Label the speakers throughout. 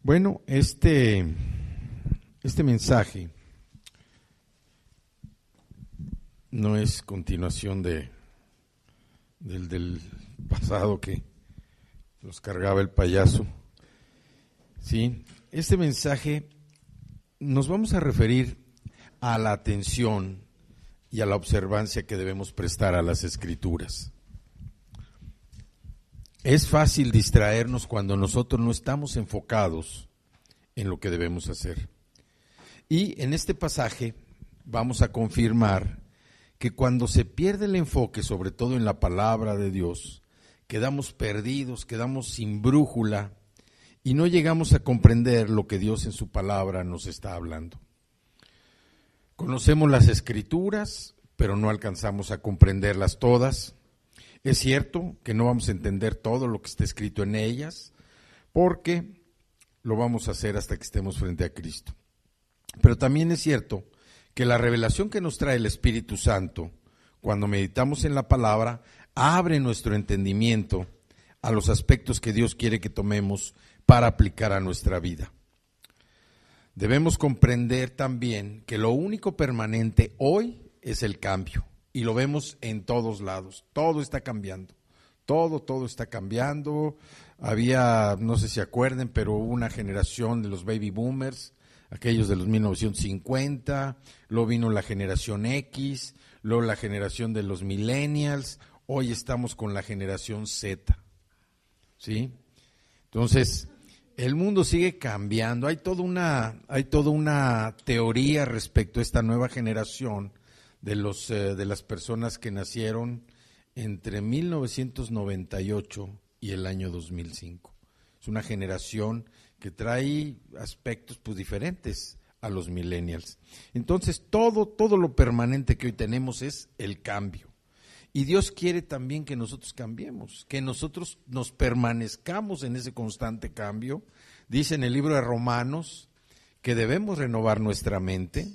Speaker 1: Bueno, este mensaje no es continuación del pasado que nos cargaba el payaso. Sí, este mensaje nos vamos a referir a la atención y a la observancia que debemos prestar a las Escrituras. Es fácil distraernos cuando nosotros no estamos enfocados en lo que debemos hacer. Y en este pasaje vamos a confirmar que cuando se pierde el enfoque, sobre todo en la palabra de Dios, quedamos perdidos, quedamos sin brújula y no llegamos a comprender lo que Dios en su palabra nos está hablando. Conocemos las Escrituras, pero no alcanzamos a comprenderlas todas. Es cierto que no vamos a entender todo lo que está escrito en ellas, porque lo vamos a hacer hasta que estemos frente a Cristo. Pero también es cierto que la revelación que nos trae el Espíritu Santo, cuando meditamos en la palabra, abre nuestro entendimiento a los aspectos que Dios quiere que tomemos para aplicar a nuestra vida. Debemos comprender también que lo único permanente hoy es el cambio. Y lo vemos en todos lados, todo está cambiando, todo está cambiando. Había, no sé si se acuerden, pero hubo una generación de los baby boomers, aquellos de los 1950, luego vino la generación X, luego la generación de los millennials, hoy estamos con la generación Z, ¿sí? Entonces, el mundo sigue cambiando, hay toda una teoría respecto a esta nueva generación de las personas que nacieron entre 1998 y el año 2005. Es una generación que trae aspectos pues diferentes a los millennials. Entonces, todo lo permanente que hoy tenemos es el cambio. Y Dios quiere también que nosotros cambiemos, que nosotros nos permanezcamos en ese constante cambio. Dice en el libro de Romanos que debemos renovar nuestra mente.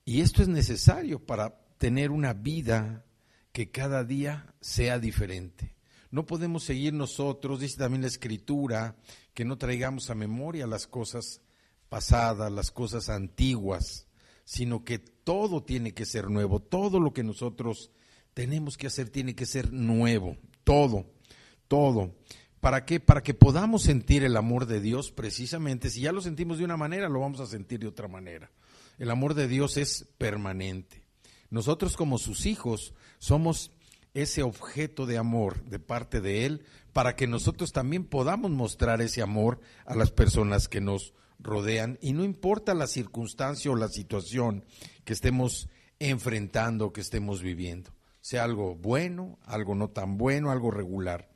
Speaker 1: Y esto es necesario para tener una vida que cada día sea diferente. No podemos seguir nosotros, dice también la Escritura, que no traigamos a memoria las cosas pasadas, las cosas antiguas, sino que todo tiene que ser nuevo, todo lo que nosotros tenemos que hacer tiene que ser nuevo, todo. ¿Para qué? Para que podamos sentir el amor de Dios precisamente. Si ya lo sentimos de una manera, lo vamos a sentir de otra manera. El amor de Dios es permanente. Nosotros como sus hijos somos ese objeto de amor de parte de Él para que nosotros también podamos mostrar ese amor a las personas que nos rodean y no importa la circunstancia o la situación que estemos enfrentando, que estemos viviendo, sea algo bueno, algo no tan bueno, algo regular.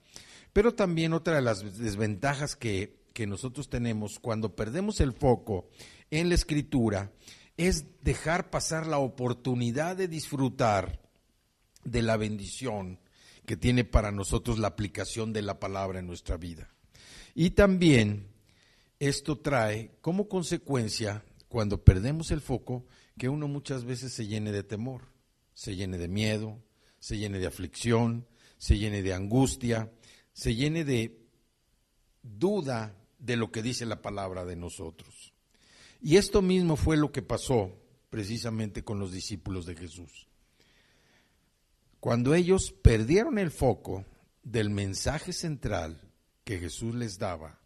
Speaker 1: Pero también otra de las desventajas que nosotros tenemos cuando perdemos el foco en la Escritura es dejar pasar la oportunidad de disfrutar de la bendición que tiene para nosotros la aplicación de la palabra en nuestra vida. Y también esto trae como consecuencia, cuando perdemos el foco, que uno muchas veces se llene de temor, se llene de miedo, se llene de aflicción, se llene de angustia, se llene de duda de lo que dice la palabra de nosotros. Y esto mismo fue lo que pasó precisamente con los discípulos de Jesús. Cuando ellos perdieron el foco del mensaje central que Jesús les daba,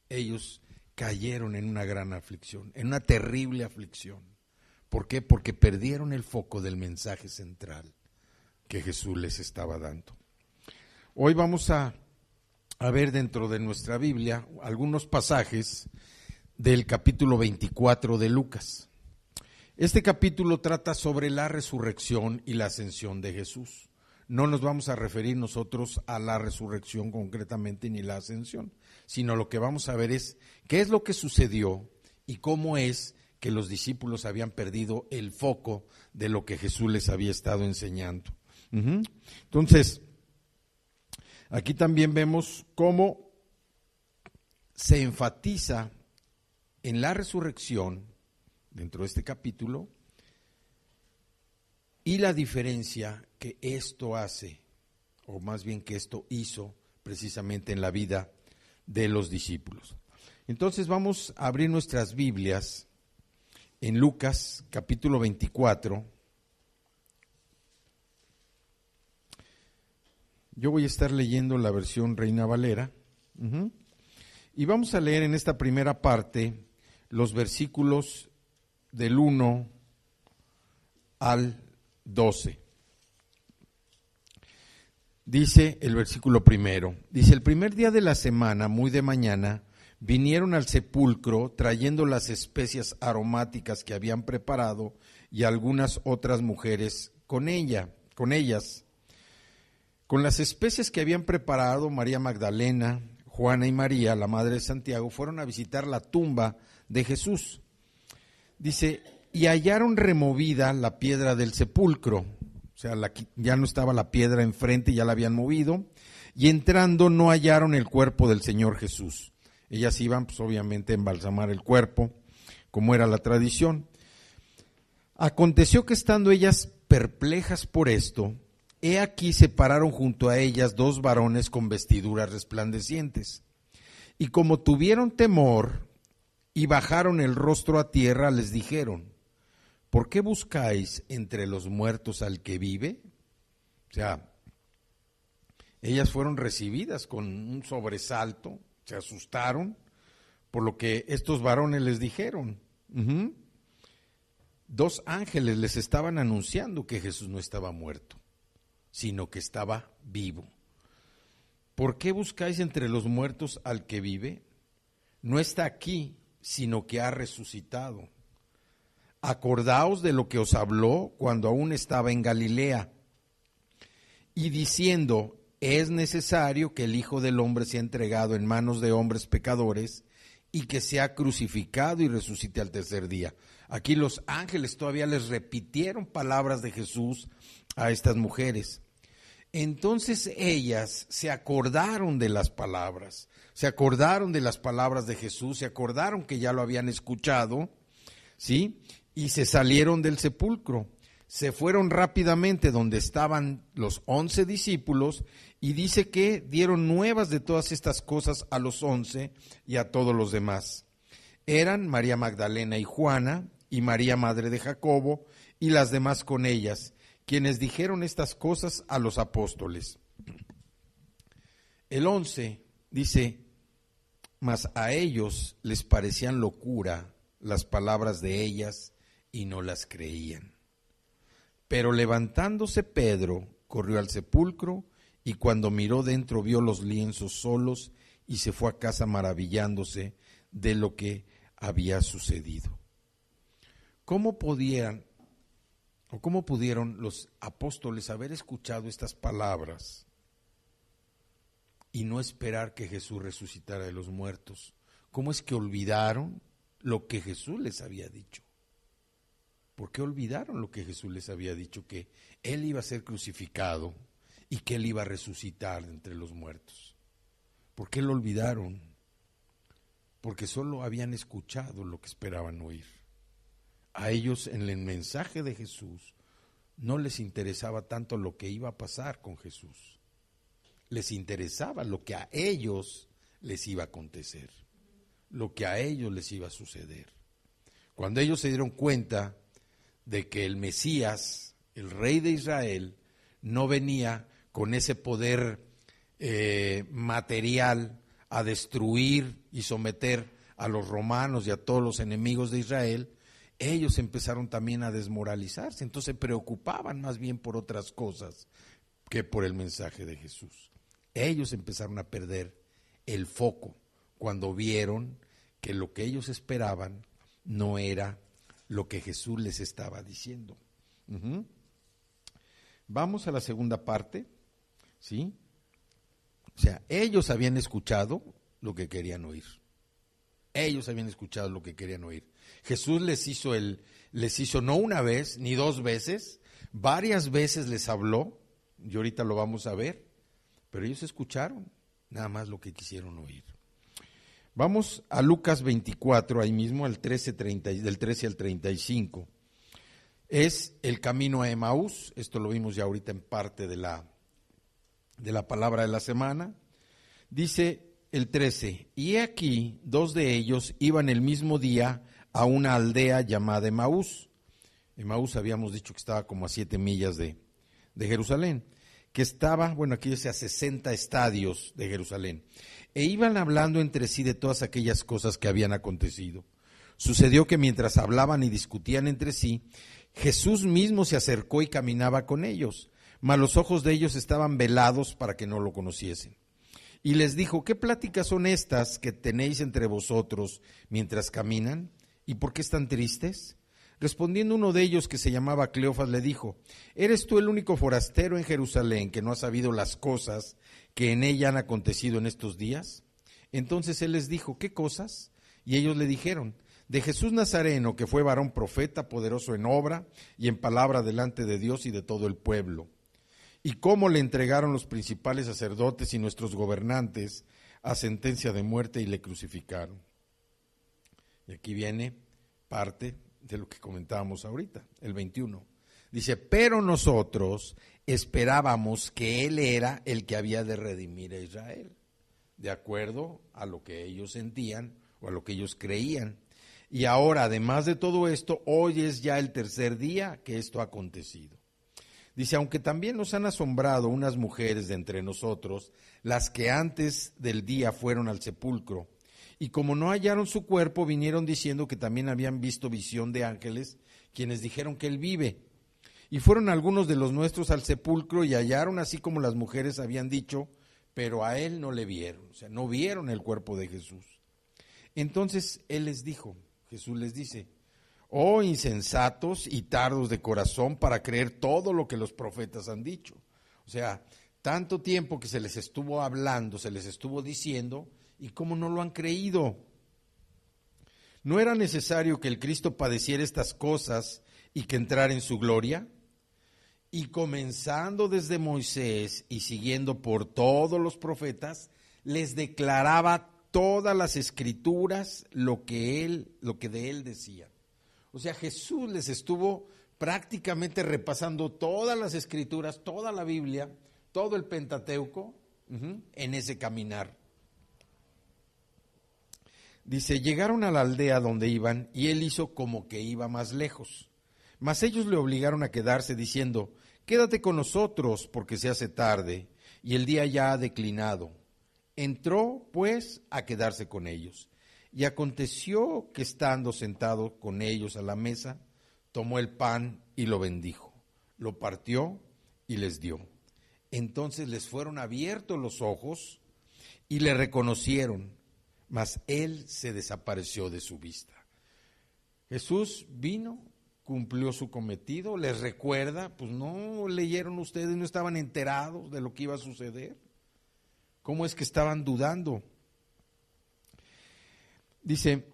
Speaker 1: ellos cayeron en una gran aflicción, en una terrible aflicción. ¿Por qué? Porque perdieron el foco del mensaje central que Jesús les estaba dando. Hoy vamos a ver dentro de nuestra Biblia algunos pasajes del capítulo 24 de Lucas. Este capítulo trata sobre la resurrección y la ascensión de Jesús. No nos vamos a referir nosotros a la resurrección concretamente ni la ascensión, sino lo que vamos a ver es qué es lo que sucedió y cómo es que los discípulos habían perdido el foco de lo que Jesús les había estado enseñando. Entonces, aquí también vemos cómo se enfatiza en la resurrección, dentro de este capítulo, y la diferencia que esto hace, o más bien que esto hizo precisamente en la vida de los discípulos. Entonces vamos a abrir nuestras Biblias en Lucas capítulo 24. Yo voy a estar leyendo la versión Reina Valera. Y vamos a leer en esta primera parte los versículos del 1 al 12. Dice el versículo primero, dice: el primer día de la semana, muy de mañana, vinieron al sepulcro trayendo las especias aromáticas que habían preparado y algunas otras mujeres con ellas. Con las especias que habían preparado, María Magdalena, Juana y María, la madre de Santiago, fueron a visitar la tumba de Jesús. Dice, y hallaron removida la piedra del sepulcro. O sea, ya no estaba la piedra enfrente, ya la habían movido, y entrando no hallaron el cuerpo del Señor Jesús. Ellas iban, pues obviamente, a embalsamar el cuerpo, como era la tradición. Aconteció que estando ellas perplejas por esto, he aquí se pararon junto a ellas dos varones con vestiduras resplandecientes. Y como tuvieron temor y bajaron el rostro a tierra, les dijeron: ¿por qué buscáis entre los muertos al que vive? O sea, ellas fueron recibidas con un sobresalto, se asustaron por lo que estos varones les dijeron. Dos ángeles les estaban anunciando que Jesús no estaba muerto, sino que estaba vivo. ¿Por qué buscáis entre los muertos al que vive? No está aquí, sino que ha resucitado. Acordaos de lo que os habló cuando aún estaba en Galilea, y diciendo: es necesario que el Hijo del Hombre sea entregado en manos de hombres pecadores, y que sea crucificado y resucite al tercer día. Aquí los ángeles todavía les repitieron palabras de Jesús a estas mujeres. Entonces ellas se acordaron de las palabras, de Jesús, se acordaron que ya lo habían escuchado, ¿sí? Y se salieron del sepulcro, se fueron rápidamente donde estaban los 11 discípulos, y dice que dieron nuevas de todas estas cosas a los 11 y a todos los demás. Eran María Magdalena y Juana, y María madre de Jacobo, y las demás con ellas, quienes dijeron estas cosas a los apóstoles. El 11 dice: mas a ellos les parecían locura las palabras de ellas, y no las creían. Pero levantándose Pedro, corrió al sepulcro, y cuando miró dentro vio los lienzos solos, y se fue a casa maravillándose de lo que había sucedido. ¿Cómo pudieron los apóstoles haber escuchado estas palabras y no esperar que Jesús resucitara de los muertos? ¿Cómo es que olvidaron lo que Jesús les había dicho? ¿Por qué olvidaron lo que Jesús les había dicho? Que Él iba a ser crucificado y que Él iba a resucitar de entre los muertos. ¿Por qué lo olvidaron? Porque solo habían escuchado lo que esperaban oír. A ellos, en el mensaje de Jesús, no les interesaba tanto lo que iba a pasar con Jesús. Les interesaba lo que a ellos les iba a acontecer, lo que a ellos les iba a suceder. Cuando ellos se dieron cuenta de que el Mesías, el Rey de Israel, no venía con ese poder material a destruir y someter a los romanos y a todos los enemigos de Israel, ellos empezaron también a desmoralizarse. Entonces se preocupaban más bien por otras cosas que por el mensaje de Jesús. Ellos empezaron a perder el foco cuando vieron que lo que ellos esperaban no era lo que Jesús les estaba diciendo. Vamos a la segunda parte, ¿sí? O sea, ellos habían escuchado lo que querían oír. Ellos habían escuchado lo que querían oír. Jesús les hizo no una vez, ni dos veces, varias veces les habló, y ahorita lo vamos a ver, pero ellos escucharon nada más lo que quisieron oír. Vamos a Lucas 24, ahí mismo, del 13 al 35. Es el camino a Emaús, esto lo vimos ya ahorita en parte de la palabra de la semana. Dice el 13. Y he aquí, 2 de ellos iban el mismo día a una aldea llamada Emaús. Emaús habíamos dicho que estaba como a 7 millas de Jerusalén, que estaba, bueno, aquí dice a 60 estadios de Jerusalén, e iban hablando entre sí de todas aquellas cosas que habían acontecido. Sucedió que mientras hablaban y discutían entre sí, Jesús mismo se acercó y caminaba con ellos, mas los ojos de ellos estaban velados para que no lo conociesen. Y les dijo, ¿qué pláticas son estas que tenéis entre vosotros mientras caminan? ¿Y por qué están tristes? Respondiendo uno de ellos, que se llamaba Cleofas, le dijo, ¿eres tú el único forastero en Jerusalén que no ha sabido las cosas que en ella han acontecido en estos días? Entonces él les dijo, ¿qué cosas? Y ellos le dijeron, de Jesús Nazareno, que fue varón profeta, poderoso en obra y en palabra delante de Dios y de todo el pueblo, y cómo le entregaron los principales sacerdotes y nuestros gobernantes a sentencia de muerte y le crucificaron. Y aquí viene parte de lo que comentábamos ahorita, el 21. Dice, pero nosotros esperábamos que Él era el que había de redimir a Israel, de acuerdo a lo que ellos sentían o a lo que ellos creían. Y ahora, además de todo esto, hoy es ya el tercer día que esto ha acontecido. Dice, aunque también nos han asombrado unas mujeres de entre nosotros, las que antes del día fueron al sepulcro, y como no hallaron su cuerpo, vinieron diciendo que también habían visto visión de ángeles, quienes dijeron que él vive. Y fueron algunos de los nuestros al sepulcro y hallaron así como las mujeres habían dicho, pero a él no le vieron, o sea, no vieron el cuerpo de Jesús. Entonces él les dijo, Jesús les dice, oh insensatos y tardos de corazón para creer todo lo que los profetas han dicho. O sea, tanto tiempo que se les estuvo hablando, se les estuvo diciendo, y cómo no lo han creído. ¿No era necesario que el Cristo padeciera estas cosas y que entrara en su gloria? Y comenzando desde Moisés y siguiendo por todos los profetas, les declaraba todas las escrituras lo que de él decía. O sea, Jesús les estuvo prácticamente repasando todas las escrituras, toda la Biblia, todo el Pentateuco, en ese caminar. Dice, llegaron a la aldea donde iban y él hizo como que iba más lejos. Mas ellos le obligaron a quedarse diciendo, quédate con nosotros porque se hace tarde y el día ya ha declinado. Entró pues a quedarse con ellos. Y aconteció que estando sentado con ellos a la mesa, tomó el pan y lo bendijo, lo partió y les dio. Entonces les fueron abiertos los ojos y le reconocieron, mas él se desapareció de su vista. Jesús vino, cumplió su cometido, les recuerda, pues no leyeron ustedes, no estaban enterados de lo que iba a suceder. ¿Cómo es que estaban dudando? Dice,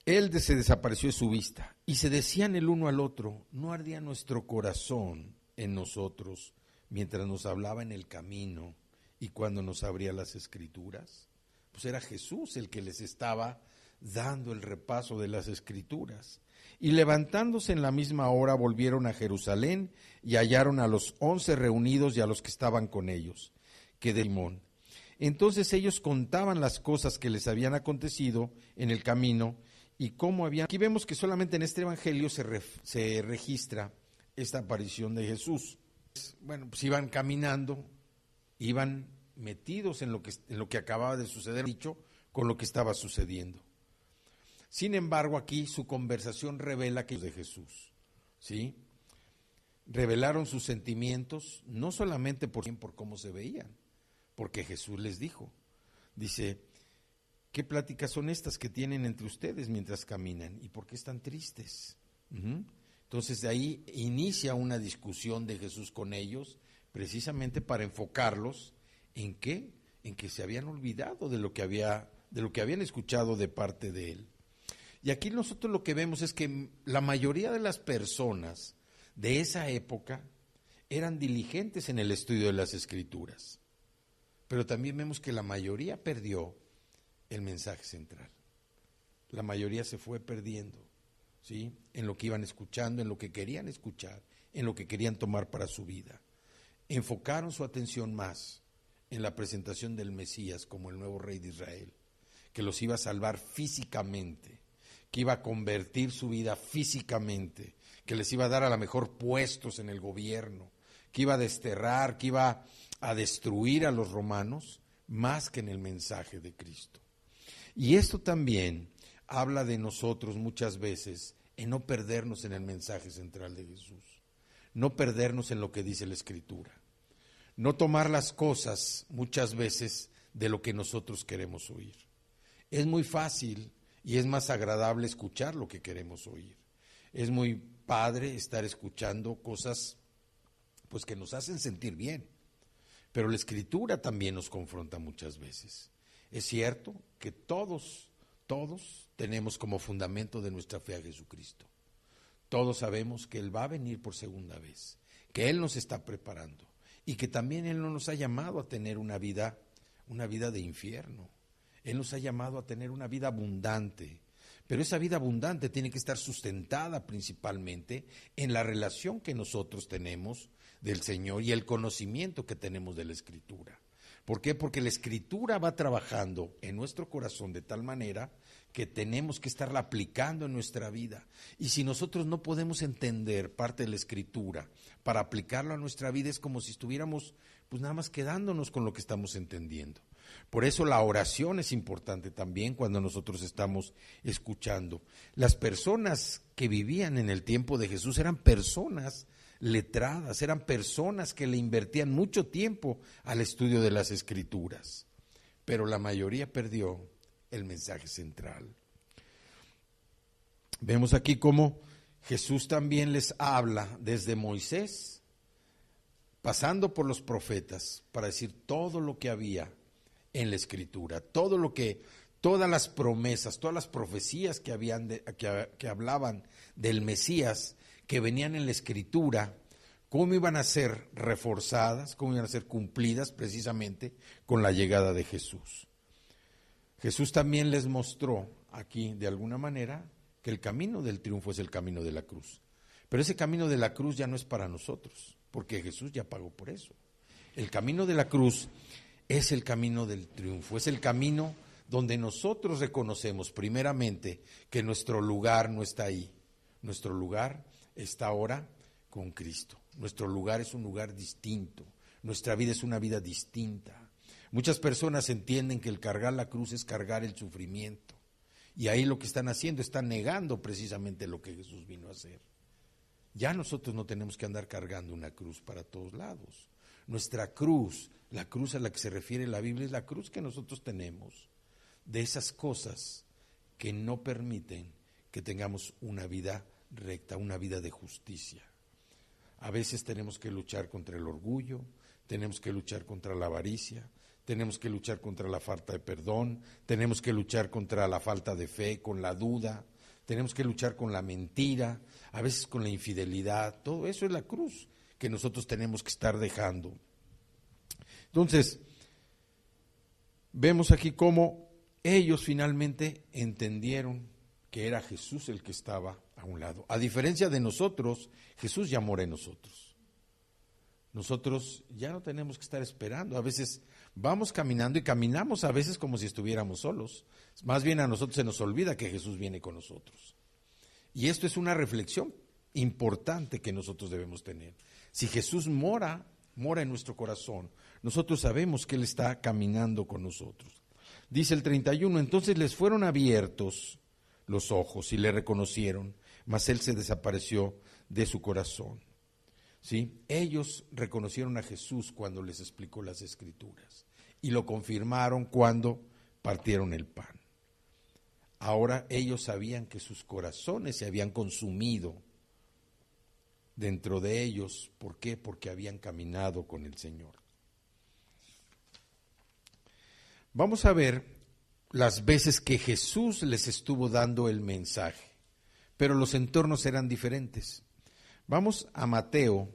Speaker 1: él se desapareció de su vista y se decían el uno al otro, ¿no ardía nuestro corazón en nosotros mientras nos hablaba en el camino y cuando nos abría las escrituras? Pues era Jesús el que les estaba dando el repaso de las escrituras. Y levantándose en la misma hora volvieron a Jerusalén y hallaron a los 11 reunidos y a los que estaban con ellos, que de Simón. Entonces ellos contaban las cosas que les habían acontecido en el camino y cómo habían... Aquí vemos que solamente en este evangelio se registra esta aparición de Jesús. Bueno, pues iban caminando, iban metidos en lo que acababa de suceder, dicho, con lo que estaba sucediendo. Sin embargo, aquí su conversación revela que es de Jesús, ¿sí? Revelaron sus sentimientos, no solamente por cómo se veían, porque Jesús les dijo, dice, ¿qué pláticas son estas que tienen entre ustedes mientras caminan? ¿Y por qué están tristes? Entonces de ahí inicia una discusión de Jesús con ellos, precisamente para enfocarlos en qué, en que se habían olvidado de lo que habían escuchado de parte de él. Y aquí nosotros lo que vemos es que la mayoría de las personas de esa época eran diligentes en el estudio de las Escrituras, pero también vemos que la mayoría perdió el mensaje central. La mayoría se fue perdiendo, ¿sí? En lo que iban escuchando, en lo que querían escuchar, en lo que querían tomar para su vida. Enfocaron su atención más en la presentación del Mesías como el nuevo rey de Israel, que los iba a salvar físicamente, que iba a convertir su vida físicamente, que les iba a dar a lo mejor puestos en el gobierno, que iba a desterrar, que iba a destruir a los romanos, más que en el mensaje de Cristo. Y esto también habla de nosotros muchas veces en no perdernos en el mensaje central de Jesús, no perdernos en lo que dice la Escritura, no tomar las cosas muchas veces de lo que nosotros queremos oír. Es muy fácil y es más agradable escuchar lo que queremos oír. Es muy padre estar escuchando cosas pues que nos hacen sentir bien, pero la Escritura también nos confronta muchas veces. Es cierto que todos tenemos como fundamento de nuestra fe a Jesucristo. Todos sabemos que Él va a venir por segunda vez, que Él nos está preparando y que también Él no nos ha llamado a tener una vida de infierno. Él nos ha llamado a tener una vida abundante, pero esa vida abundante tiene que estar sustentada principalmente en la relación que nosotros tenemos del Señor y el conocimiento que tenemos de la Escritura. ¿Por qué? Porque la Escritura va trabajando en nuestro corazón de tal manera que tenemos que estarla aplicando en nuestra vida. Y si nosotros no podemos entender parte de la Escritura para aplicarlo a nuestra vida, es como si estuviéramos pues nada más quedándonos con lo que estamos entendiendo. Por eso la oración es importante también cuando nosotros estamos escuchando. Las personas que vivían en el tiempo de Jesús eran personas letradas, eran personas que le invertían mucho tiempo al estudio de las Escrituras, pero la mayoría perdió el mensaje central. Vemos aquí cómo Jesús también les habla desde Moisés, pasando por los profetas, para decir todo lo que había en la Escritura, todas las promesas, todas las profecías que hablaban del Mesías, que venían en la Escritura, cómo iban a ser reforzadas, cómo iban a ser cumplidas precisamente con la llegada de Jesús. Jesús también les mostró aquí, de alguna manera, que el camino del triunfo es el camino de la cruz. Pero ese camino de la cruz ya no es para nosotros, porque Jesús ya pagó por eso. El camino de la cruz es el camino del triunfo, es el camino donde nosotros reconocemos primeramente que nuestro lugar no está ahí. Nuestro lugar está ahora con Cristo. Nuestro lugar es un lugar distinto. Nuestra vida es una vida distinta. Muchas personas entienden que el cargar la cruz es cargar el sufrimiento. Y ahí lo que están haciendo, están negando precisamente lo que Jesús vino a hacer. Ya nosotros no tenemos que andar cargando una cruz para todos lados. Nuestra cruz, la cruz a la que se refiere la Biblia, es la cruz que nosotros tenemos de esas cosas que no permiten que tengamos una vida recta, una vida de justicia. A veces tenemos que luchar contra el orgullo, tenemos que luchar contra la avaricia, tenemos que luchar contra la falta de perdón, tenemos que luchar contra la falta de fe, con la duda, tenemos que luchar con la mentira, a veces con la infidelidad. Todo eso es la cruz que nosotros tenemos que estar dejando. Entonces, vemos aquí cómo ellos finalmente entendieron que era Jesús el que estaba a un lado. A diferencia de nosotros, Jesús ya mora en nosotros. Nosotros ya no tenemos que estar esperando. A veces vamos caminando y caminamos a veces como si estuviéramos solos. Más bien a nosotros se nos olvida que Jesús viene con nosotros. Y esto es una reflexión importante que nosotros debemos tener. Si Jesús mora en nuestro corazón, nosotros sabemos que Él está caminando con nosotros. Dice el 31, entonces les fueron abiertos los ojos y le reconocieron, mas Él se desapareció de su corazón. ¿Sí? Ellos reconocieron a Jesús cuando les explicó las Escrituras y lo confirmaron cuando partieron el pan. Ahora ellos sabían que sus corazones se habían consumido dentro de ellos. ¿Por qué? Porque habían caminado con el Señor. Vamos a ver las veces que Jesús les estuvo dando el mensaje, pero los entornos eran diferentes. Vamos a Mateo,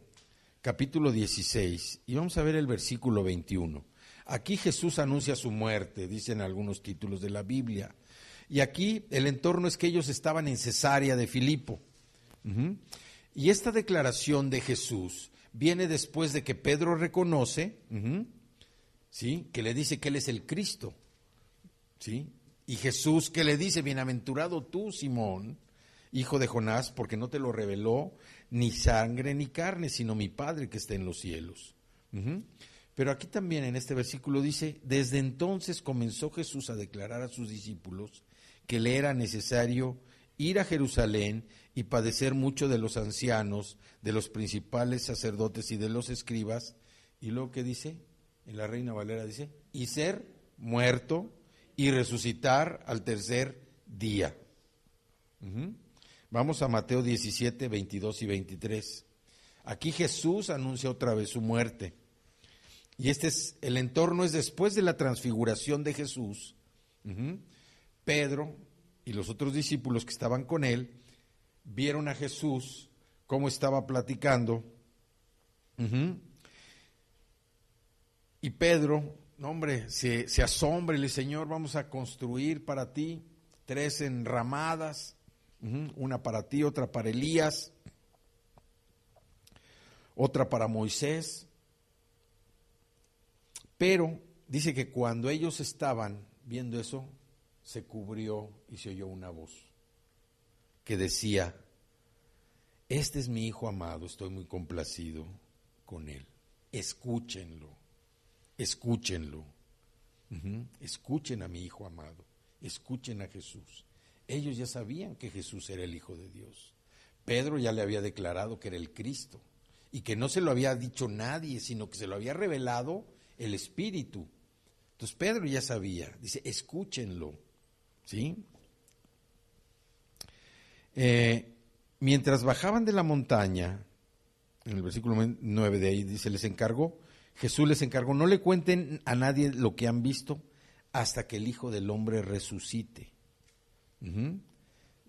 Speaker 1: capítulo 16, y vamos a ver el versículo 21. Aquí Jesús anuncia su muerte, dicen algunos títulos de la Biblia. Y aquí el entorno es que ellos estaban en Cesarea de Filipo. Y esta declaración de Jesús viene después de que Pedro reconoce, ¿sí? Que le dice que él es el Cristo, ¿sí? Y Jesús que le dice, bienaventurado tú, Simón, hijo de Jonás, porque no te lo reveló ni sangre ni carne, sino mi Padre que está en los cielos. Pero aquí también en este versículo dice, desde entonces comenzó Jesús a declarar a sus discípulos que le era necesario ir a Jerusalén y padecer mucho de los ancianos, de los principales sacerdotes y de los escribas. Y luego que dice, en la Reina Valera dice, y ser muerto y resucitar al tercer día. Vamos a Mateo 17, 22 y 23. Aquí Jesús anuncia otra vez su muerte. Y el entorno es después de la transfiguración de Jesús. Pedro y los otros discípulos que estaban con él vieron a Jesús cómo estaba platicando. Y Pedro, no hombre, se asombra y le dice, Señor, vamos a construir para ti 3 enramadas, una para ti, otra para Elías, otra para Moisés. Pero dice que cuando ellos estaban viendo eso, se cubrió y se oyó una voz que decía, este es mi hijo amado, estoy muy complacido con él. Escúchenlo, escúchenlo. Escuchen a mi hijo amado, escuchen a Jesús. Ellos ya sabían que Jesús era el Hijo de Dios. Pedro ya le había declarado que era el Cristo y que no se lo había dicho nadie, sino que se lo había revelado el Espíritu. Entonces Pedro ya sabía, dice, escúchenlo, ¿sí? Mientras bajaban de la montaña, en el versículo 9 de ahí dice, Jesús les encargó, no le cuenten a nadie lo que han visto hasta que el Hijo del Hombre resucite.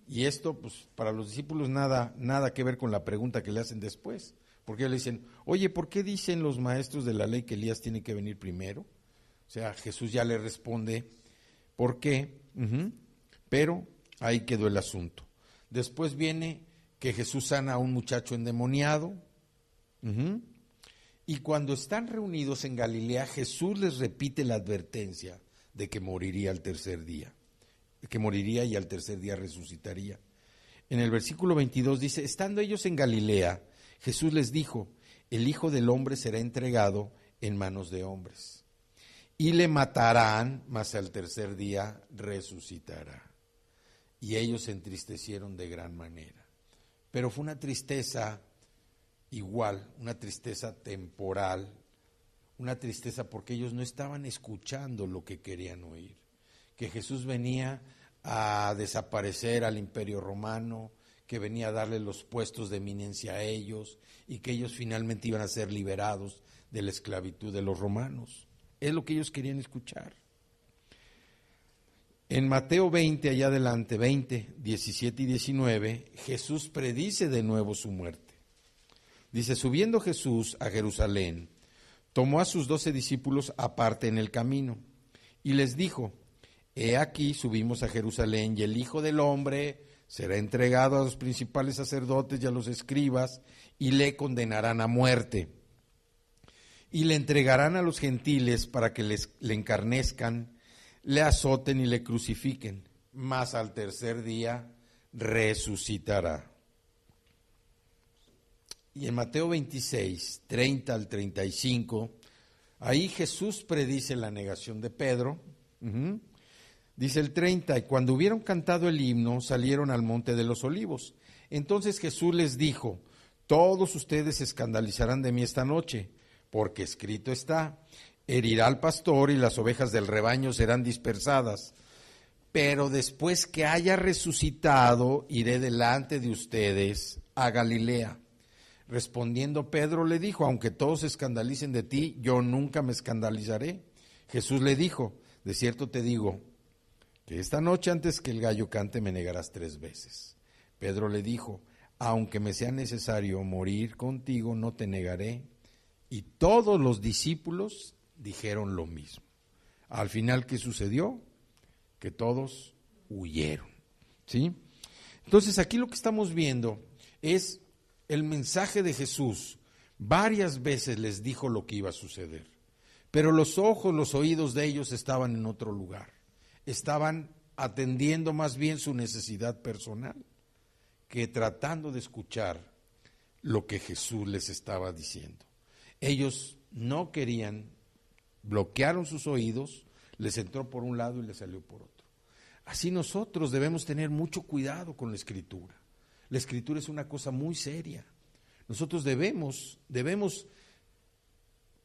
Speaker 1: Y esto, pues, para los discípulos nada que ver con la pregunta que le hacen después. Porque ellos le dicen, oye, ¿por qué dicen los maestros de la ley que Elías tiene que venir primero? O sea, Jesús ya le responde, ¿por qué? Pero ahí quedó el asunto. Después viene que Jesús sana a un muchacho endemoniado. Y cuando están reunidos en Galilea, Jesús les repite la advertencia de que moriría al tercer día. Que moriría y al tercer día resucitaría. En el versículo 22 dice, estando ellos en Galilea, Jesús les dijo, el Hijo del Hombre será entregado en manos de hombres, y le matarán, mas al tercer día resucitará. Y ellos se entristecieron de gran manera. Pero fue una tristeza igual, una tristeza temporal, una tristeza porque ellos no estaban escuchando lo que querían oír. Que Jesús venía a desaparecer al Imperio Romano, que venía a darle los puestos de eminencia a ellos y que ellos finalmente iban a ser liberados de la esclavitud de los romanos. Es lo que ellos querían escuchar. En Mateo 20, allá adelante, 20, 17 y 19, Jesús predice de nuevo su muerte. Dice, subiendo Jesús a Jerusalén, tomó a sus 12 discípulos aparte en el camino y les dijo, he aquí subimos a Jerusalén y el Hijo del Hombre será entregado a los principales sacerdotes y a los escribas y le condenarán a muerte. Y le entregarán a los gentiles para que le encarnezcan, le azoten y le crucifiquen, mas al tercer día resucitará. Y en Mateo 26, 30 al 35, ahí Jesús predice la negación de Pedro. Dice el 30, y cuando hubieron cantado el himno, salieron al monte de los olivos. Entonces Jesús les dijo, todos ustedes se escandalizarán de mí esta noche, porque escrito está, herirá al pastor y las ovejas del rebaño serán dispersadas. Pero después que haya resucitado, iré delante de ustedes a Galilea. Respondiendo Pedro le dijo, aunque todos se escandalicen de ti, yo nunca me escandalizaré. Jesús le dijo, de cierto te digo, que esta noche antes que el gallo cante me negarás 3 veces. Pedro le dijo, aunque me sea necesario morir contigo, no te negaré. Y todos los discípulos dijeron lo mismo. Al final, ¿qué sucedió? Que todos huyeron, ¿sí? Entonces, aquí lo que estamos viendo es el mensaje de Jesús. Varias veces les dijo lo que iba a suceder, Pero los ojos, los oídos de ellos estaban en otro lugar. Estaban atendiendo más bien su necesidad personal que tratando de escuchar lo que Jesús les estaba diciendo. Ellos no querían, bloquearon sus oídos, les entró por un lado y les salió por otro. Así nosotros debemos tener mucho cuidado con la Escritura. La Escritura es una cosa muy seria. Nosotros debemos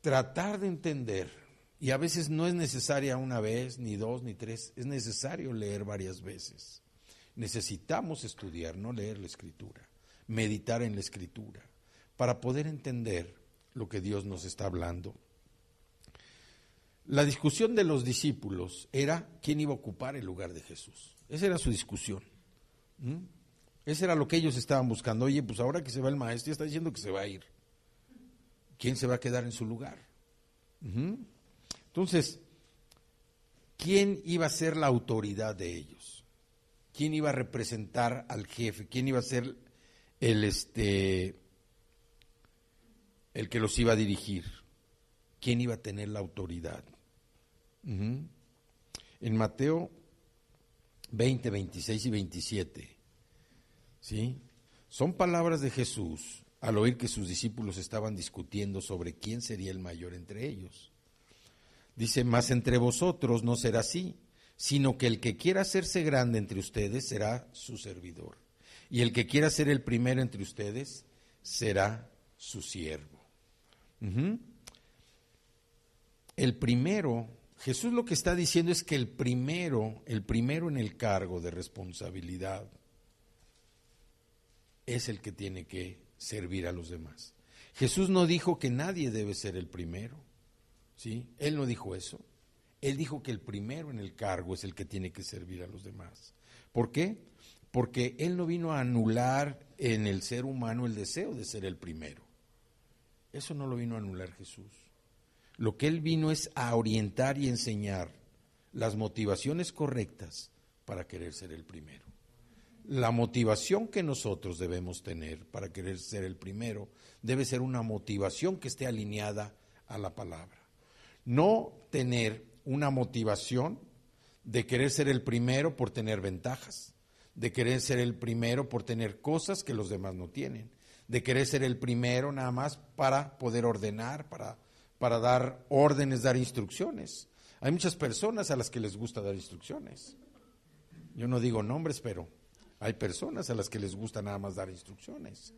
Speaker 1: tratar de entender, y a veces no es necesaria una vez, ni dos, ni tres, es necesario leer varias veces. Necesitamos estudiar, no leer la Escritura, meditar en la Escritura, para poder entender lo que Dios nos está hablando. La discusión de los discípulos era quién iba a ocupar el lugar de Jesús. Esa era su discusión. Eso era lo que ellos estaban buscando. Oye, pues ahora que se va el maestro, ya está diciendo que se va a ir. ¿Quién se va a quedar en su lugar? Entonces, ¿quién iba a ser la autoridad de ellos? ¿Quién iba a representar al jefe? ¿Quién iba a ser el que los iba a dirigir? ¿Quién iba a tener la autoridad? En Mateo 20, 26 y 27, ¿sí? Son palabras de Jesús al oír que sus discípulos estaban discutiendo sobre quién sería el mayor entre ellos. Dice, mas entre vosotros no será así, sino que el que quiera hacerse grande entre ustedes será su servidor, y el que quiera ser el primero entre ustedes será su siervo. El primero, Jesús lo que está diciendo es que el primero en el cargo de responsabilidad es el que tiene que servir a los demás. Jesús no dijo que nadie debe ser el primero, ¿sí? Él no dijo eso. Él dijo que el primero en el cargo es el que tiene que servir a los demás. ¿Por qué? Porque Él no vino a anular en el ser humano el deseo de ser el primero. Eso no lo vino a anular Jesús. Lo que Él vino es a orientar y enseñar las motivaciones correctas para querer ser el primero. La motivación que nosotros debemos tener para querer ser el primero debe ser una motivación que esté alineada a la palabra. No tener una motivación de querer ser el primero por tener ventajas, de querer ser el primero por tener cosas que los demás no tienen, de querer ser el primero nada más para poder ordenar, para dar órdenes, dar instrucciones. Hay muchas personas a las que les gusta dar instrucciones. Yo no digo nombres, pero hay personas a las que les gusta nada más dar instrucciones.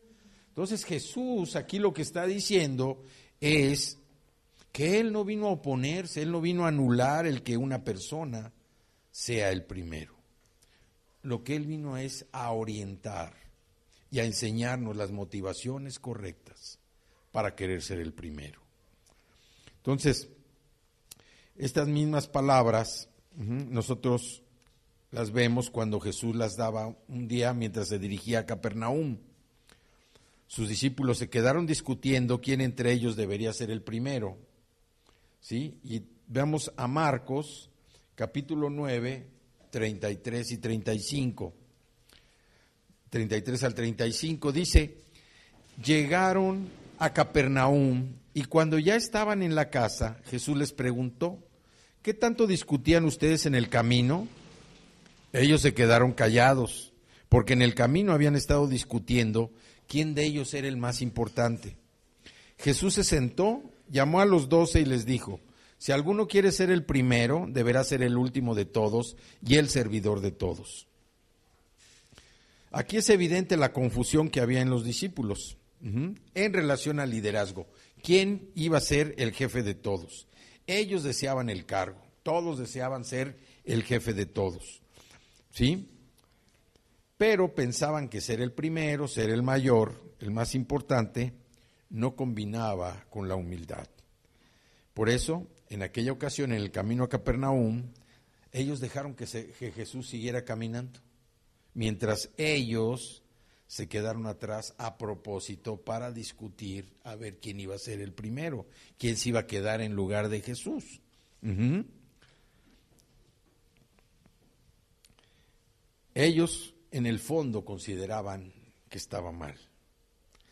Speaker 1: Entonces Jesús aquí lo que está diciendo es que Él no vino a oponerse, Él no vino a anular el que una persona sea el primero. Lo que Él vino es a orientar y a enseñarnos las motivaciones correctas para querer ser el primero. Entonces, estas mismas palabras nosotros las vemos cuando Jesús las daba un día mientras se dirigía a Capernaum. Sus discípulos se quedaron discutiendo quién entre ellos debería ser el primero, ¿sí? Y veamos a Marcos, capítulo 9, 33 y 35. 33 al 35 dice, llegaron a Capernaum y cuando ya estaban en la casa, Jesús les preguntó, ¿qué tanto discutían ustedes en el camino? Ellos se quedaron callados, porque en el camino habían estado discutiendo quién de ellos era el más importante. Jesús se sentó, llamó a los 12 y les dijo, si alguno quiere ser el primero, deberá ser el último de todos y el servidor de todos. Aquí es evidente la confusión que había en los discípulos en relación al liderazgo. ¿Quién iba a ser el jefe de todos? Ellos deseaban el cargo, todos deseaban ser el jefe de todos, ¿sí? Pero pensaban que ser el primero, ser el mayor, el más importante, no combinaba con la humildad. Por eso, en aquella ocasión, en el camino a Capernaum, ellos dejaron que Jesús siguiera caminando, mientras ellos se quedaron atrás a propósito para discutir a ver quién iba a ser el primero, quién se iba a quedar en lugar de Jesús. Ellos en el fondo consideraban que estaba mal.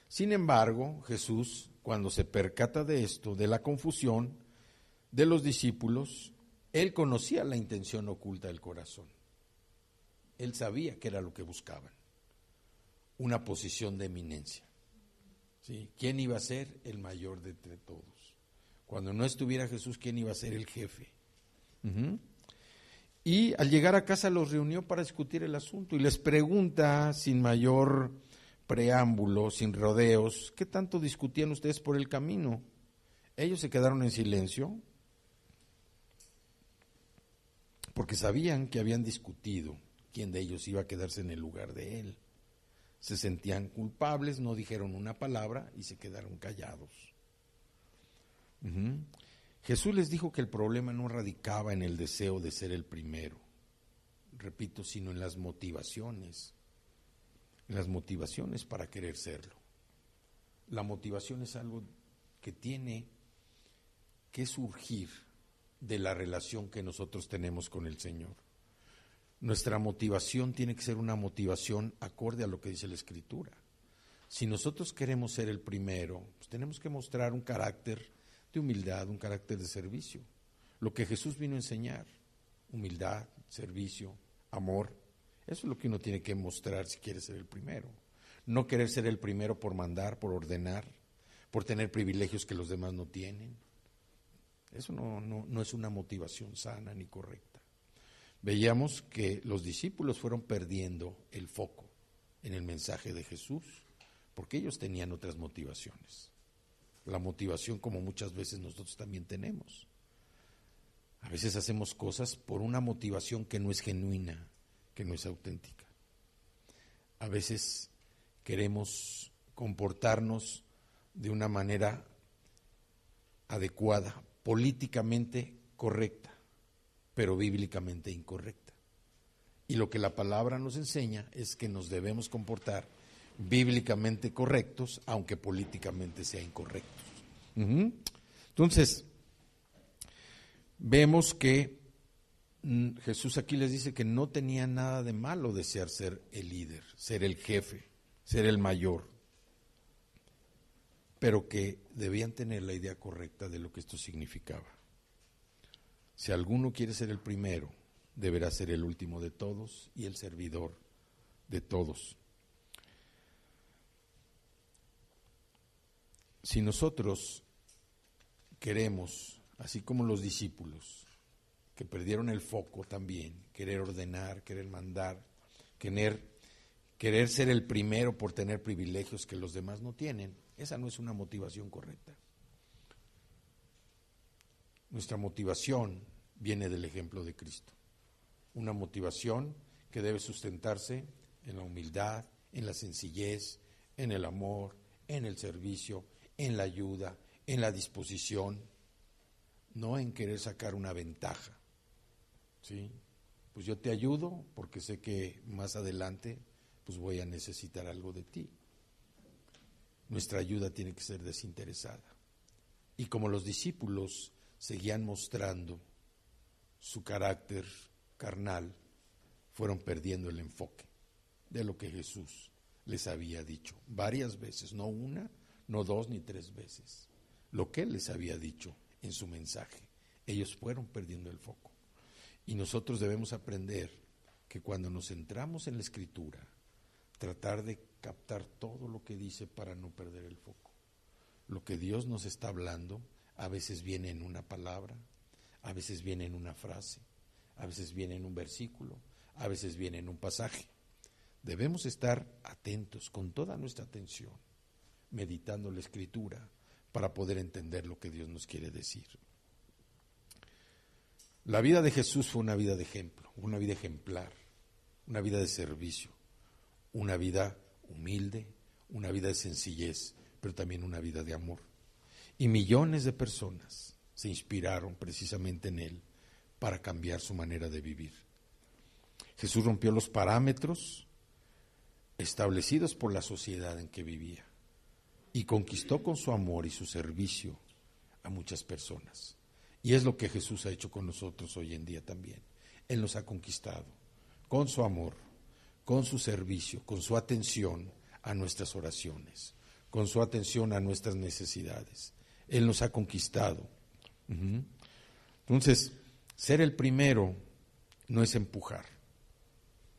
Speaker 1: Sin embargo, Jesús, cuando se percata de esto, de la confusión, de los discípulos, él conocía la intención oculta del corazón. Él sabía que era lo que buscaban, una posición de eminencia. ¿Sí? ¿Quién iba a ser el mayor de entre todos? Cuando no estuviera Jesús, ¿quién iba a ser el jefe? Y al llegar a casa los reunió para discutir el asunto y les pregunta sin mayor preámbulo, sin rodeos, ¿qué tanto discutían ustedes por el camino? Ellos se quedaron en silencio porque sabían que habían discutido quién de ellos iba a quedarse en el lugar de él. Se sentían culpables, no dijeron una palabra y se quedaron callados. Jesús les dijo que el problema no radicaba en el deseo de ser el primero, repito, sino en las motivaciones para querer serlo. La motivación es algo que tiene que surgir de la relación que nosotros tenemos con el Señor. Nuestra motivación tiene que ser una motivación acorde a lo que dice la Escritura. Si nosotros queremos ser el primero, pues tenemos que mostrar un carácter de humildad, un carácter de servicio. Lo que Jesús vino a enseñar, humildad, servicio, amor, eso es lo que uno tiene que mostrar si quiere ser el primero. No querer ser el primero por mandar, por ordenar, por tener privilegios que los demás no tienen. Eso no es una motivación sana ni correcta. Veíamos que los discípulos fueron perdiendo el foco en el mensaje de Jesús porque ellos tenían otras motivaciones. La motivación como muchas veces nosotros también tenemos. A veces hacemos cosas por una motivación que no es genuina, que no es auténtica. A veces queremos comportarnos de una manera adecuada, políticamente correcta, pero bíblicamente incorrecta. Y lo que la palabra nos enseña es que nos debemos comportar bíblicamente correctos, aunque políticamente sea incorrectos. Entonces, vemos que Jesús aquí les dice que no tenía nada de malo desear ser el líder, ser el jefe, ser el mayor, pero que debían tener la idea correcta de lo que esto significaba. Si alguno quiere ser el primero, deberá ser el último de todos y el servidor de todos. Si nosotros queremos, así como los discípulos, que perdieron el foco también, querer ordenar, querer mandar, querer ser el primero por tener privilegios que los demás no tienen, esa no es una motivación correcta. Nuestra motivación viene del ejemplo de Cristo. Una motivación que debe sustentarse en la humildad, en la sencillez, en el amor, en el servicio, en la ayuda, en la disposición, no en querer sacar una ventaja. ¿Sí? Pues yo te ayudo porque sé que más adelante pues voy a necesitar algo de ti. Nuestra ayuda tiene que ser desinteresada. Y como los discípulos seguían mostrando su carácter carnal, fueron perdiendo el enfoque de lo que Jesús les había dicho varias veces, no una, no dos ni tres veces. Lo que Él les había dicho en su mensaje, ellos fueron perdiendo el foco. Y nosotros debemos aprender que cuando nos centramos en la Escritura, tratar de captar todo lo que dice para no perder el foco. Lo que Dios nos está hablando a veces viene en una palabra, a veces viene en una frase, a veces viene en un versículo, a veces viene en un pasaje. Debemos estar atentos con toda nuestra atención, meditando la Escritura para poder entender lo que Dios nos quiere decir. La vida de Jesús fue una vida de ejemplo, una vida ejemplar, una vida de servicio, una vida humilde, una vida de sencillez, pero también una vida de amor. Y millones de personas se inspiraron precisamente en Él para cambiar su manera de vivir. Jesús rompió los parámetros establecidos por la sociedad en que vivía y conquistó con su amor y su servicio a muchas personas. Y es lo que Jesús ha hecho con nosotros hoy en día también. Él nos ha conquistado con su amor, con su servicio, con su atención a nuestras oraciones, con su atención a nuestras necesidades. Él nos ha conquistado. Entonces, ser el primero no es empujar,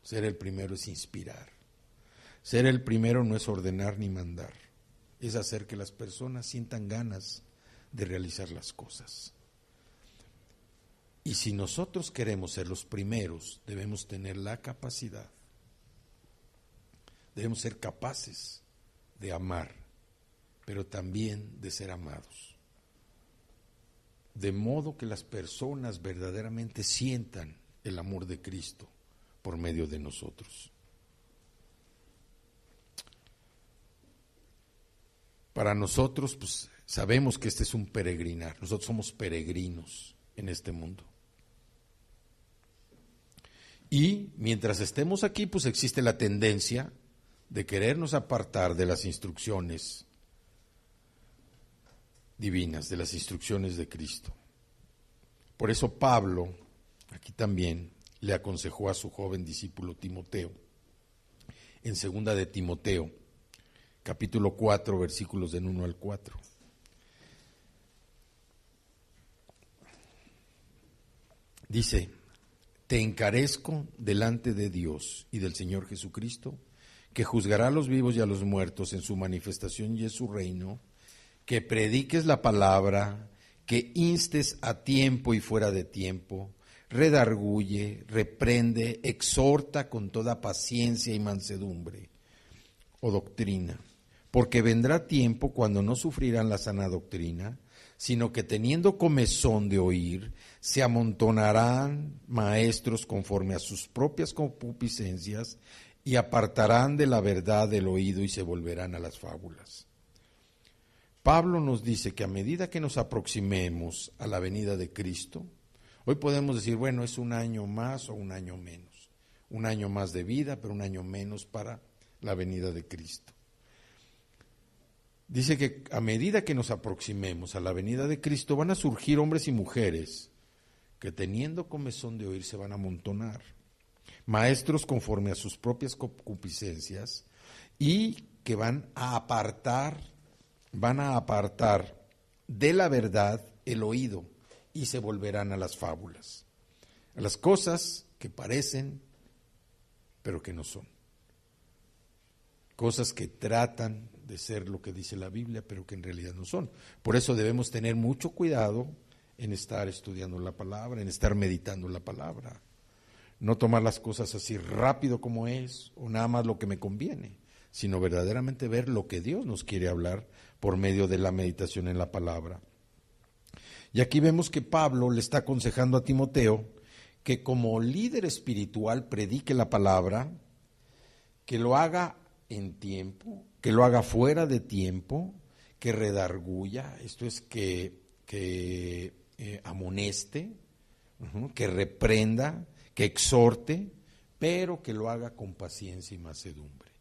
Speaker 1: ser el primero es inspirar, ser el primero no es ordenar ni mandar, es hacer que las personas sientan ganas de realizar las cosas. Y si nosotros queremos ser los primeros, debemos tener la capacidad, debemos ser capaces de amar, pero también de ser amados. De modo que las personas verdaderamente sientan el amor de Cristo por medio de nosotros. Para nosotros, pues sabemos que este es un peregrinar, nosotros somos peregrinos en este mundo. Y mientras estemos aquí, pues existe la tendencia de querernos apartar de las instrucciones divinas, de las instrucciones de Cristo. Por eso Pablo, aquí también, le aconsejó a su joven discípulo Timoteo, en 2 de Timoteo, capítulo 4, versículos del 1 al 4. Dice: te encarezco delante de Dios y del Señor Jesucristo, que juzgará a los vivos y a los muertos en su manifestación y en su reino, que prediques la palabra, que instes a tiempo y fuera de tiempo, redarguye, reprende, exhorta con toda paciencia y mansedumbre o doctrina, porque vendrá tiempo cuando no sufrirán la sana doctrina, sino que teniendo comezón de oír, se amontonarán maestros conforme a sus propias concupiscencias y apartarán de la verdad el oído y se volverán a las fábulas. Pablo nos dice que a medida que nos aproximemos a la venida de Cristo, hoy podemos decir, bueno, es un año más o un año menos, un año más de vida, pero un año menos para la venida de Cristo. Dice que a medida que nos aproximemos a la venida de Cristo van a surgir hombres y mujeres que teniendo comezón de oír se van a amontonar, maestros conforme a sus propias concupiscencias y que van a apartar de la verdad el oído y se volverán a las fábulas, a las cosas que parecen pero que no son, cosas que tratan de ser lo que dice la Biblia pero que en realidad no son. Por eso debemos tener mucho cuidado en estar estudiando la palabra, en estar meditando la palabra, no tomar las cosas así rápido como es o nada más lo que me conviene, sino verdaderamente ver lo que Dios nos quiere hablar por medio de la meditación en la palabra. Y aquí vemos que Pablo le está aconsejando a Timoteo que como líder espiritual predique la palabra, que lo haga en tiempo, que lo haga fuera de tiempo, que redarguya, esto es que amoneste, que reprenda, que exhorte, pero que lo haga con paciencia y mansedumbre,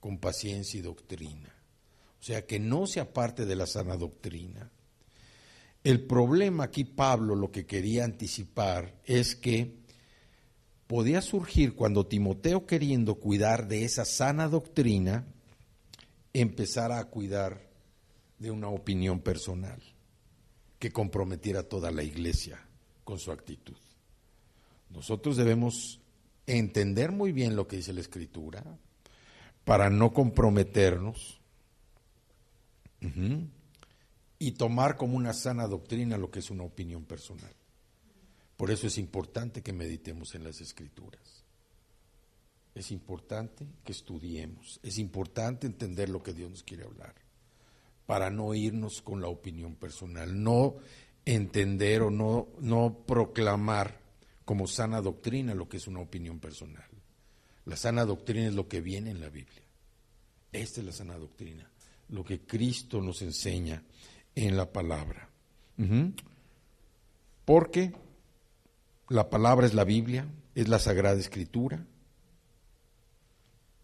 Speaker 1: con paciencia y doctrina. O sea, que no se aparte de la sana doctrina. El problema aquí, Pablo lo que quería anticipar es que podía surgir cuando Timoteo, queriendo cuidar de esa sana doctrina, empezara a cuidar de una opinión personal que comprometiera a toda la iglesia con su actitud. Nosotros debemos entender muy bien lo que dice la Escritura para no comprometernos y tomar como una sana doctrina lo que es una opinión personal. Por eso es importante que meditemos en las Escrituras. Es importante que estudiemos, es importante entender lo que Dios nos quiere hablar, para no irnos con la opinión personal, no entender o no proclamar como sana doctrina lo que es una opinión personal. La sana doctrina es lo que viene en la Biblia. Esta es la sana doctrina, lo que Cristo nos enseña en la palabra. Porque la palabra es la Biblia, es la Sagrada Escritura,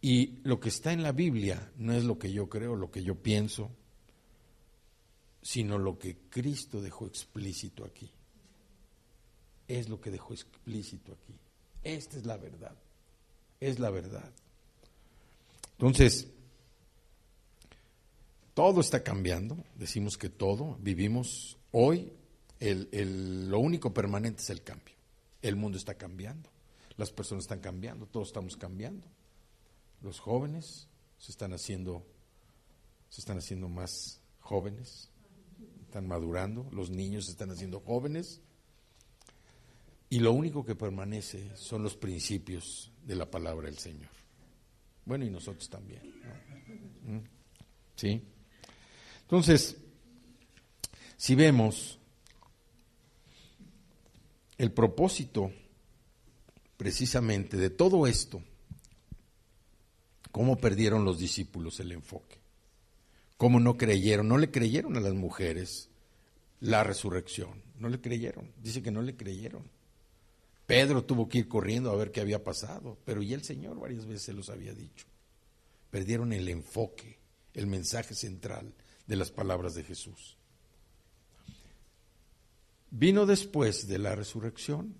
Speaker 1: y lo que está en la Biblia no es lo que yo creo, lo que yo pienso, sino lo que Cristo dejó explícito aquí. Es lo que dejó explícito aquí. Esta es la verdad. Es la verdad. Entonces, todo está cambiando. Decimos que todo. Vivimos hoy lo único permanente es el cambio. El mundo está cambiando, las personas están cambiando, todos estamos cambiando. Los jóvenes se están haciendo más jóvenes, están madurando, los niños se están haciendo jóvenes, y lo único que permanece son los principios de la palabra del Señor. Bueno, y nosotros también, ¿no? ¿Sí? Entonces, si vemos el propósito precisamente de todo esto, cómo perdieron los discípulos el enfoque, cómo no le creyeron a las mujeres la resurrección, no le creyeron, dice que no le creyeron. Pedro tuvo que ir corriendo a ver qué había pasado, pero ya el Señor varias veces se los había dicho. Perdieron el enfoque, el mensaje central de las palabras de Jesús. Vino después de la resurrección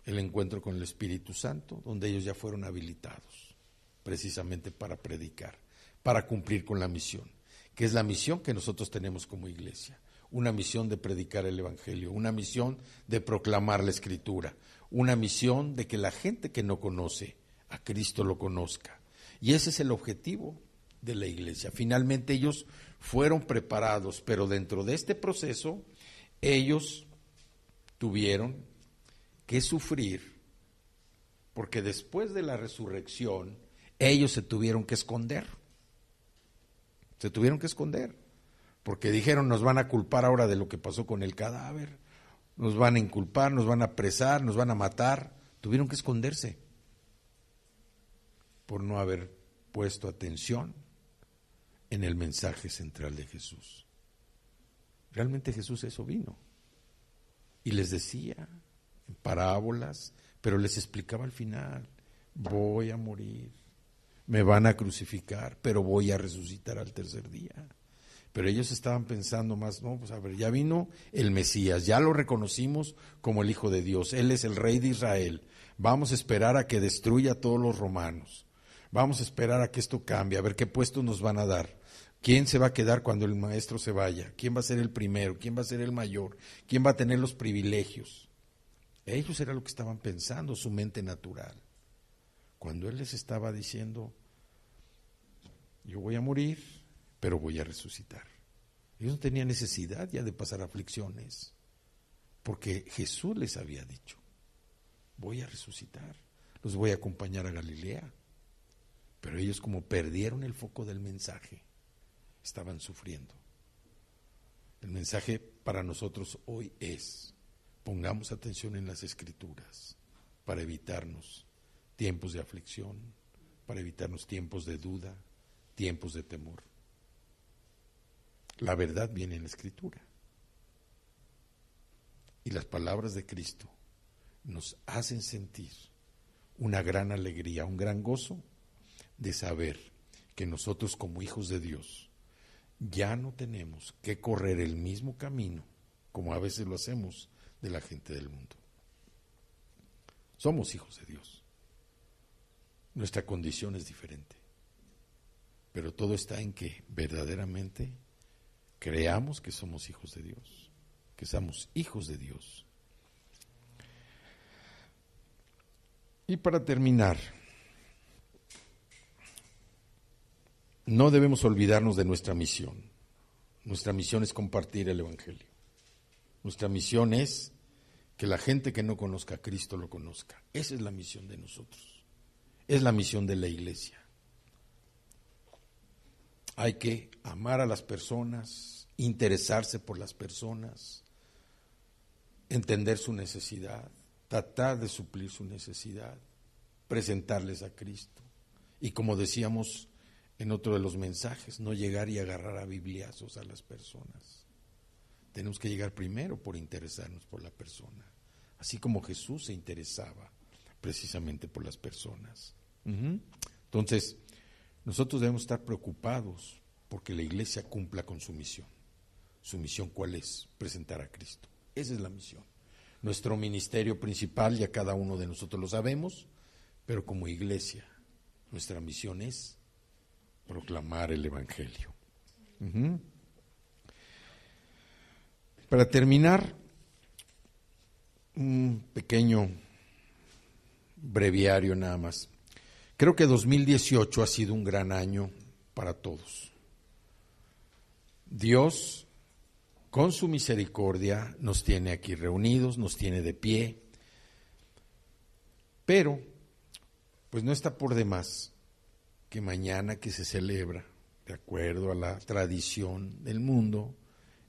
Speaker 1: el encuentro con el Espíritu Santo, donde ellos ya fueron habilitados precisamente para predicar, para cumplir con la misión, que es la misión que nosotros tenemos como iglesia, una misión de predicar el Evangelio, una misión de proclamar la Escritura, una misión de que la gente que no conoce a Cristo lo conozca. Y ese es el objetivo de la iglesia. Finalmente ellos fueron preparados, pero dentro de este proceso ellos tuvieron que sufrir, porque después de la resurrección ellos se tuvieron que esconder. Se tuvieron que esconder, porque dijeron, nos van a culpar ahora de lo que pasó con el cadáver, nos van a inculpar, nos van a apresar, nos van a matar. Tuvieron que esconderse por no haber puesto atención en el mensaje central de Jesús. Realmente Jesús eso vino y les decía en parábolas, pero les explicaba al final, voy a morir, me van a crucificar, pero voy a resucitar al tercer día. Pero ellos estaban pensando más, no, pues a ver, ya vino el Mesías, ya lo reconocimos como el Hijo de Dios, Él es el Rey de Israel, vamos a esperar a que destruya a todos los romanos, vamos a esperar a que esto cambie, a ver qué puestos nos van a dar, quién se va a quedar cuando el maestro se vaya, quién va a ser el primero, quién va a ser el mayor, quién va a tener los privilegios. Ellos era lo que estaban pensando, su mente natural, cuando Él les estaba diciendo, yo voy a morir, pero voy a resucitar. Ellos no tenían necesidad ya de pasar aflicciones, porque Jesús les había dicho, voy a resucitar, los voy a acompañar a Galilea. Pero ellos, como perdieron el foco del mensaje, estaban sufriendo. El mensaje para nosotros hoy es, pongamos atención en las Escrituras para evitarnos tiempos de aflicción, para evitarnos tiempos de duda, tiempos de temor. La verdad viene en la Escritura. Y las palabras de Cristo nos hacen sentir una gran alegría, un gran gozo de saber que nosotros como hijos de Dios ya no tenemos que correr el mismo camino como a veces lo hacemos de la gente del mundo. Somos hijos de Dios. Nuestra condición es diferente. Pero todo está en que verdaderamente creamos que somos hijos de Dios, que somos hijos de Dios. Y para terminar, no debemos olvidarnos de nuestra misión. Nuestra misión es compartir el Evangelio. Nuestra misión es que la gente que no conozca a Cristo lo conozca. Esa es la misión de nosotros. Es la misión de la iglesia. Hay que amar a las personas, interesarse por las personas, entender su necesidad, tratar de suplir su necesidad, presentarles a Cristo. Y como decíamos en otro de los mensajes, no llegar y agarrar a bibliazos a las personas. Tenemos que llegar primero por interesarnos por la persona, así como Jesús se interesaba precisamente por las personas. Entonces, nosotros debemos estar preocupados porque la iglesia cumpla con su misión. ¿Su misión cuál es? Presentar a Cristo. Esa es la misión. Nuestro ministerio principal, ya cada uno de nosotros lo sabemos, pero como iglesia, nuestra misión es proclamar el Evangelio. Para terminar, un pequeño breviario nada más. Creo que 2018 ha sido un gran año para todos. Dios, con su misericordia, nos tiene aquí reunidos, nos tiene de pie, pero pues no está por demás que mañana, que se celebra, de acuerdo a la tradición del mundo,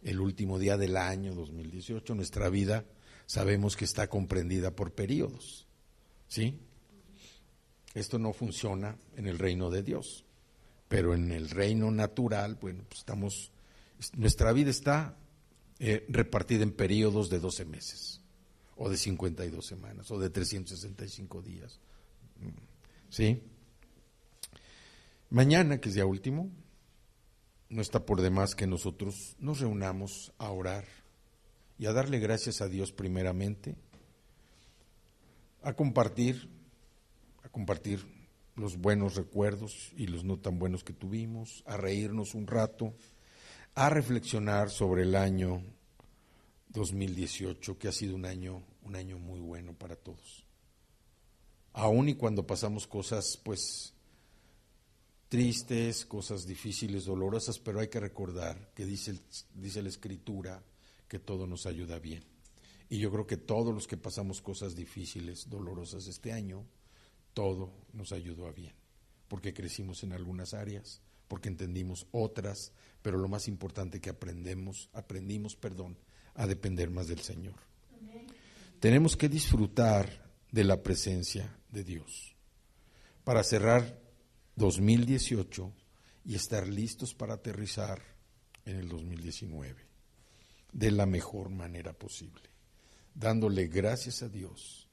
Speaker 1: el último día del año 2018, nuestra vida sabemos que está comprendida por periodos, ¿sí? Esto no funciona en el reino de Dios, pero en el reino natural, bueno, pues nuestra vida está repartida en periodos de 12 meses, o de 52 semanas, o de 365 días, ¿sí? Mañana, que es día último, no está por demás que nosotros nos reunamos a orar y a darle gracias a Dios primeramente, a compartir los buenos recuerdos y los no tan buenos que tuvimos, a reírnos un rato, a reflexionar sobre el año 2018, que ha sido un año muy bueno para todos. Aún y cuando pasamos cosas, pues, tristes, cosas difíciles, dolorosas, pero hay que recordar que dice la Escritura que todo nos ayuda bien. Y yo creo que todos los que pasamos cosas difíciles, dolorosas este año, todo nos ayudó a bien, porque crecimos en algunas áreas, porque entendimos otras, pero lo más importante que aprendimos, a depender más del Señor. Amén. Tenemos que disfrutar de la presencia de Dios para cerrar 2018 y estar listos para aterrizar en el 2019 de la mejor manera posible, dándole gracias a Dios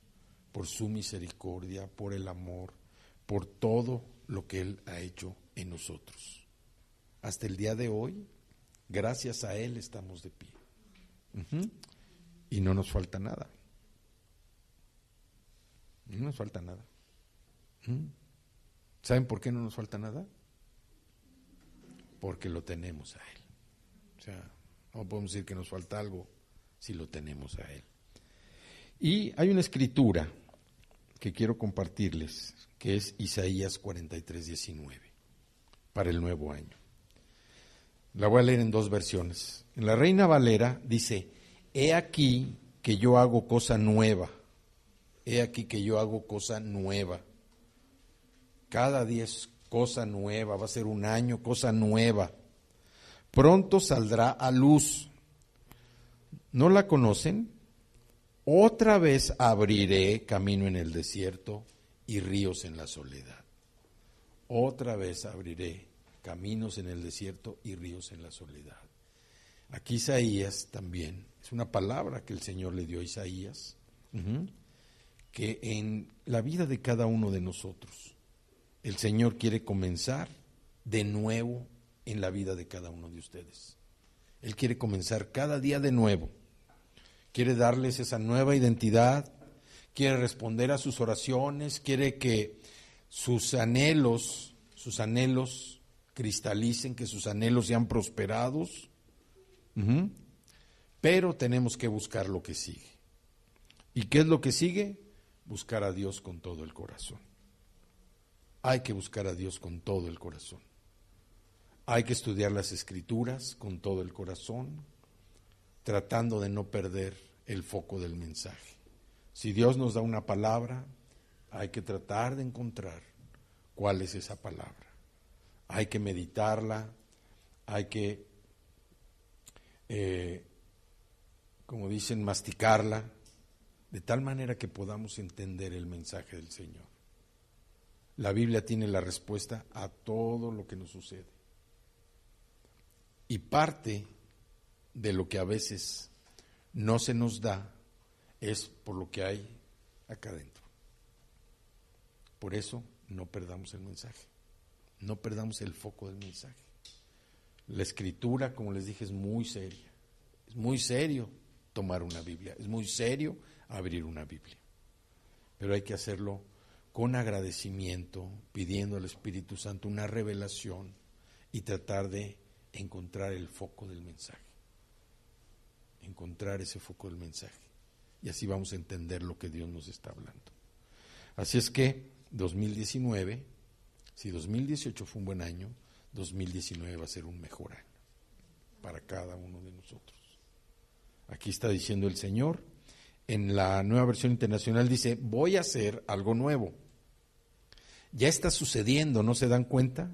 Speaker 1: por su misericordia, por el amor, por todo lo que Él ha hecho en nosotros. Hasta el día de hoy, gracias a Él estamos de pie. Y no nos falta nada. No nos falta nada. ¿Saben por qué no nos falta nada? Porque lo tenemos a Él. O sea, no podemos decir que nos falta algo si lo tenemos a Él. Y hay una escritura que quiero compartirles, que es Isaías 43:19, para el nuevo año. La voy a leer en dos versiones. En la Reina Valera dice: he aquí que yo hago cosa nueva. He aquí que yo hago cosa nueva. Cada día es cosa nueva, va a ser un año, cosa nueva. Pronto saldrá a luz. ¿No la conocen? Otra vez abriré camino en el desierto y ríos en la soledad. Otra vez abriré caminos en el desierto y ríos en la soledad. Aquí Isaías también, es una palabra que el Señor le dio a Isaías, que en la vida de cada uno de nosotros, el Señor quiere comenzar de nuevo en la vida de cada uno de ustedes. Él quiere comenzar cada día de nuevo. Quiere darles esa nueva identidad, quiere responder a sus oraciones, quiere que sus anhelos cristalicen, que sus anhelos sean prosperados. Pero tenemos que buscar lo que sigue. ¿Y qué es lo que sigue? Buscar a Dios con todo el corazón. Hay que buscar a Dios con todo el corazón. Hay que estudiar las Escrituras con todo el corazón, tratando de no perder el foco del mensaje. Si Dios nos da una palabra, hay que tratar de encontrar cuál es esa palabra. Hay que meditarla, hay que, como dicen, masticarla, de tal manera que podamos entender el mensaje del Señor. La Biblia tiene la respuesta a todo lo que nos sucede. Y parte de lo que a veces no se nos da es por lo que hay acá adentro. Por eso no perdamos el mensaje, no perdamos el foco del mensaje. La Escritura, como les dije, es muy seria. Es muy serio tomar una Biblia, es muy serio abrir una Biblia. Pero hay que hacerlo con agradecimiento, pidiendo al Espíritu Santo una revelación y tratar de encontrar el foco del mensaje. Encontrar ese foco del mensaje. y así vamos a entender lo que Dios nos está hablando. Así es que 2019, si 2018 fue un buen año, 2019 va a ser un mejor año para cada uno de nosotros. Aquí está diciendo el Señor, en la Nueva Versión Internacional dice, voy a hacer algo nuevo. Ya está sucediendo, ¿no se dan cuenta?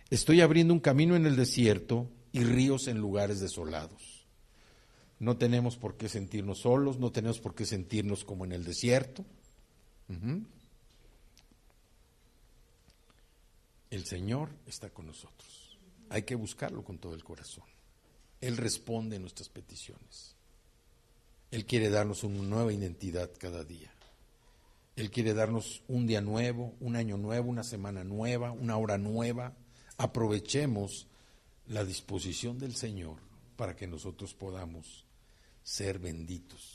Speaker 1: Estoy abriendo un camino en el desierto y ríos en lugares desolados. No tenemos por qué sentirnos solos, no tenemos por qué sentirnos como en el desierto. El Señor está con nosotros. Hay que buscarlo con todo el corazón. Él responde a nuestras peticiones. Él quiere darnos una nueva identidad cada día. Él quiere darnos un día nuevo, un año nuevo, una semana nueva, una hora nueva. Aprovechemos la disposición del Señor para que nosotros podamos ser benditos.